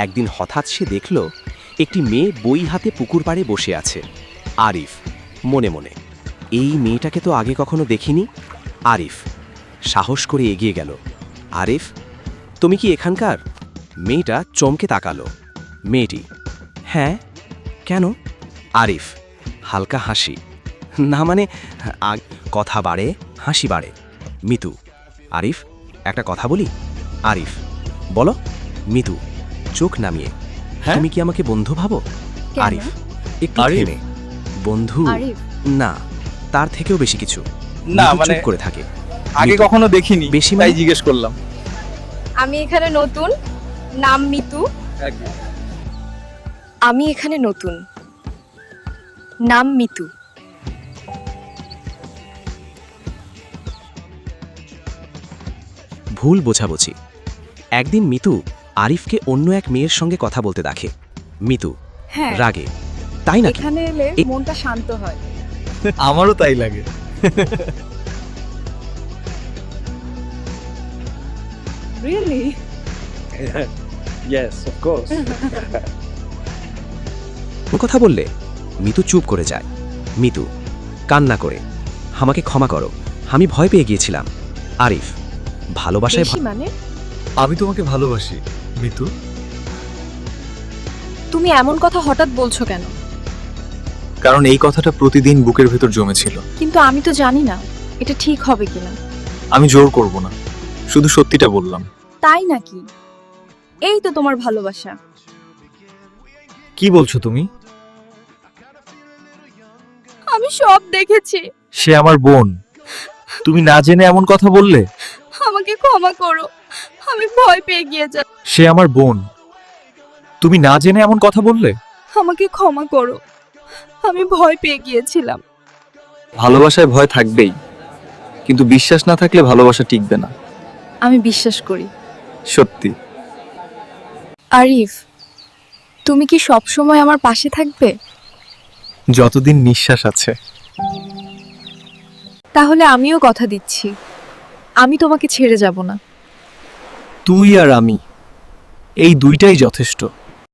একদিন হঠাৎ সে দেখল একটি মেয়ে বই হাতে পুকুর পাড়ে বসে আছে। আরিফ মনে মনে, এই মেয়েটাকে তো আগে কখনো দেখিনি। আরিফ সাহস করে এগিয়ে গেল। আরিফ, তুমি কি এখানকার? মেয়েটা চমকে তাকালো। মেয়েটি, হ্যাঁ, কেন? আরিফ হালকা হাসি, না মানে কথা বাড়ে হাসি বাড়ে। মিতু, আরিফ একটা কথা বলি? আরিফ, বলো। মিতু চোখ নামিয়ে, তুমি কি আমাকে বন্ধু ভাবো? আরিফ একটু থেমে, বন্ধু না, তার থেকেও বেশি কিছু। না মিতু মানে চুপ করে থাকে। আগে মিতু, কখনো দেখিনি, বেশি তাই মানে? জিজ্ঞেস করলাম। আমি এখানে নতুন, নাম মিতু। আমি এখানে নতুন, নাম মিতু। ভুল বোঝাবুঝি। একদিন মিতু আরিফকে অন্য এক মেয়ের সঙ্গে কথা বলতে দেখে। মিতু হ্যাঁ, রাগে, তাই নাকি? এখানে এলে মনটা শান্ত হয়। আমারও তাই লাগে। রিয়েলি? Yes, of course. ও কথা বললে মিতু চুপ করে যায়। মিতু কান্না করে, আমাকে ক্ষমা করো, আমি ভয় পেয়ে গিয়েছিলাম। আরিফ ভালোবাসায় বেশি মানে? আমি তোমাকে ভালোবাসি মিতু। তুমি এমন কথা হঠাৎ বলছো কেন? কারণ এই কথাটা প্রতিদিন বুকের ভেতর জমেছিল। কিন্তু আমি তো জানি না এটা ঠিক হবে কিনা। আমি জোর করব না, শুধু সত্যিটা বললাম। তাই নাকি? এই তো তোমার ভালোবাসা। কি বলছো তুমি? আমি সব দেখেছি। সে আমার বোন, তুমি না জেনে এমন কথা বললে? আমাকে ক্ষমা করো, আমি ভয় পেয়ে গিয়েছি। সে আমার বোন, তুমি না জেনে এমন কথা বললে? আমাকে ক্ষমা করো, আমি ভয় পেয়ে গিয়েছিলাম। ভালোবাসায় ভয় থাকবেই, কিন্তু বিশ্বাস না থাকলে ভালোবাসা টিকবে না। আমি বিশ্বাস করি। সত্যি। আরিফ, তুমি কি সব সময় আমার পাশে থাকবে? যতদিন নিঃশ্বাস আছে। তাহলে আমিও কথা দিচ্ছি, আমি তোমাকে ছেড়ে যাব না। তুই আর আমি, এই দুইটাই যথেষ্ট।